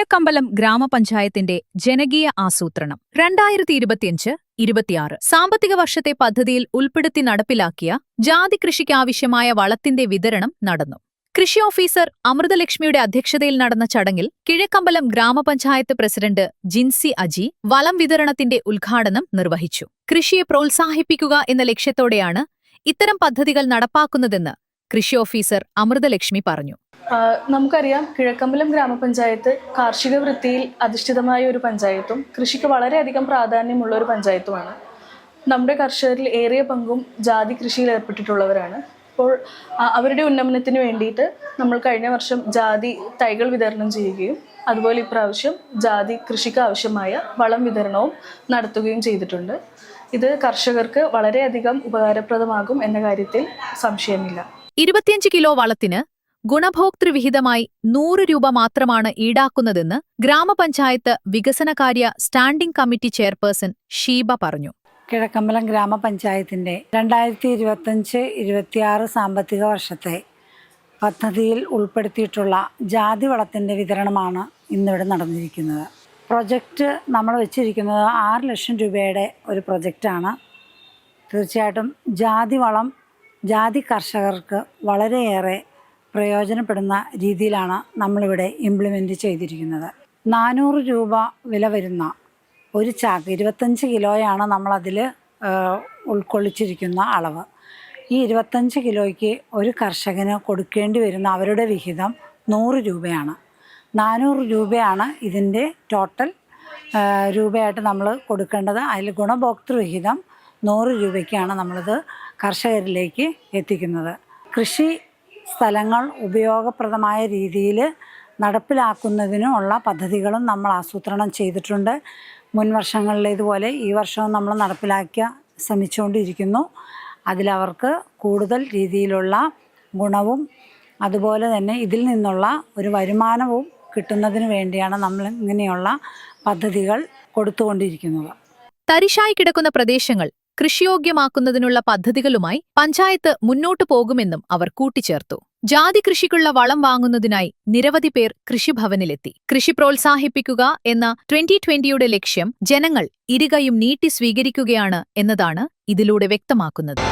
കിഴക്കമ്പലം ഗ്രാമപഞ്ചായത്തിന്റെ ജനകീയ ആസൂത്രണം 2025-26 സാമ്പത്തിക വർഷത്തെ പദ്ധതിയിൽ ഉൾപ്പെടുത്തി നടപ്പിലാക്കിയ ജാതി കൃഷിക്കാവശ്യമായ വളത്തിന്റെ വിതരണം നടന്നു. കൃഷി ഓഫീസർ അമൃതലക്ഷ്മിയുടെ അധ്യക്ഷതയിൽ നടന്ന ചടങ്ങിൽ കിഴക്കമ്പലം ഗ്രാമപഞ്ചായത്ത് പ്രസിഡന്റ് ജിൻസി അജി വളം വിതരണത്തിന്റെ ഉദ്ഘാടനം നിർവഹിച്ചു. കൃഷിയെ പ്രോത്സാഹിപ്പിക്കുക എന്ന ലക്ഷ്യത്തോടെയാണ് ഇത്തരം പദ്ധതികൾ നടപ്പാക്കുന്നതെന്ന് കൃഷി ഓഫീസർ അമൃതലക്ഷ്മി പറഞ്ഞു. നമുക്കറിയാം, കിഴക്കമ്പലം ഗ്രാമപഞ്ചായത്ത് കാർഷിക വൃത്തിയിൽ അധിഷ്ഠിതമായ ഒരു പഞ്ചായത്തും കൃഷിക്ക് വളരെയധികം പ്രാധാന്യമുള്ള ഒരു പഞ്ചായത്തുമാണ്. നമ്മുടെ കർഷകരിൽ ഏറിയ പങ്കും ജാതി കൃഷിയിൽ ഏർപ്പെട്ടിട്ടുള്ളവരാണ്. അപ്പോൾ അവരുടെ ഉന്നമനത്തിന് വേണ്ടിയിട്ട് നമ്മൾ കഴിഞ്ഞ വർഷം ജാതി തൈകൾ വിതരണം ചെയ്യുകയും അതുപോലെ ഇപ്രാവശ്യം ജാതി കൃഷിക്ക് ആവശ്യമായ വളം വിതരണവും നടത്തുകയും ചെയ്തിട്ടുണ്ട്. ഇത് കർഷകർക്ക് വളരെയധികം ഉപകാരപ്രദമാകും എന്ന കാര്യത്തിൽ സംശയമില്ല. 25 കിലോ വളത്തിന് ഗുണഭോക്തൃവിഹിതമായി 100 രൂപ മാത്രമാണ് ഈടാക്കുന്നതെന്ന് ഗ്രാമപഞ്ചായത്ത് വികസനകാര്യ സ്റ്റാൻഡിംഗ് കമ്മിറ്റി ചെയർപേഴ്സൺ ഷീബ പറഞ്ഞു. കിഴക്കമ്പലം ഗ്രാമപഞ്ചായത്തിൻ്റെ 2025-26 സാമ്പത്തിക വർഷത്തെ പദ്ധതിയിൽ ഉൾപ്പെടുത്തിയിട്ടുള്ള ജാതി വളത്തിൻ്റെ വിതരണമാണ് ഇന്നിവിടെ നടന്നിരിക്കുന്നത്. പ്രൊജക്റ്റ് നമ്മൾ വെച്ചിരിക്കുന്നത് 6 ലക്ഷം രൂപയുടെ ഒരു പ്രൊജക്റ്റാണ്. തീർച്ചയായിട്ടും ജാതി വളം ജാതി കർഷകർക്ക് വളരെയേറെ പ്രയോജനപ്പെടുന്ന രീതിയിലാണ് നമ്മളിവിടെ ഇംപ്ലിമെൻറ്റ് ചെയ്തിരിക്കുന്നത്. 400 രൂപ വില വരുന്ന ഒരു ചാക്ക് 25 കിലോയാണ് നമ്മളതിൽ ഉൾക്കൊള്ളിച്ചിരിക്കുന്ന അളവ്. ഈ 25 കിലോയ്ക്ക് ഒരു കർഷകന് കൊടുക്കേണ്ടി വരുന്ന അവരുടെ വിഹിതം 100 രൂപയാണ്. 400 രൂപയാണ് ഇതിൻ്റെ ടോട്ടൽ രൂപയായിട്ട് നമ്മൾ കൊടുക്കേണ്ടത്. അതിൽ ഗുണഭോക്തൃവിഹിതം 100 രൂപയ്ക്കാണ് നമ്മളിത് കർഷകരിലേക്ക് എത്തിക്കുന്നത്. കൃഷി സ്ഥലങ്ങൾ ഉപയോഗപ്രദമായ രീതിയിൽ നടപ്പിലാക്കുന്നതിനുള്ള പദ്ധതികളും നമ്മൾ ആസൂത്രണം ചെയ്തിട്ടുണ്ട്. മുൻ വർഷങ്ങളിലേതുപോലെ ഈ വർഷവും നമ്മൾ നടപ്പിലാക്കാൻ ശ്രമിച്ചുകൊണ്ടിരിക്കുന്നു. അതിലവർക്ക് കൂടുതൽ രീതിയിലുള്ള ഗുണവും അതുപോലെ തന്നെ ഇതിൽ നിന്നുള്ള ഒരു വരുമാനവും കിട്ടുന്നതിന് വേണ്ടിയാണ് നമ്മൾ ഇങ്ങനെയുള്ള പദ്ധതികൾ കൊടുത്തുകൊണ്ടിരിക്കുന്നത്. തരിശായി കിടക്കുന്ന പ്രദേശങ്ങൾ കൃഷിയോഗ്യമാക്കുന്നതിനുള്ള പദ്ധതികളുമായി പഞ്ചായത്ത് മുന്നോട്ടു പോകുമെന്നും അവർ കൂട്ടിച്ചേർത്തു. ജാതി കൃഷിക്കുള്ള വളം വാങ്ങുന്നതിനായി നിരവധി പേർ കൃഷിഭവനിലെത്തി. കൃഷി പ്രോത്സാഹിപ്പിക്കുക എന്ന 2020യുടെ ലക്ഷ്യം ജനങ്ങൾ ഇരുകൈയും നീട്ടി സ്വീകരിക്കുകയാണ് എന്നതാണ് ഇതിലൂടെ വ്യക്തമാക്കുന്നത്.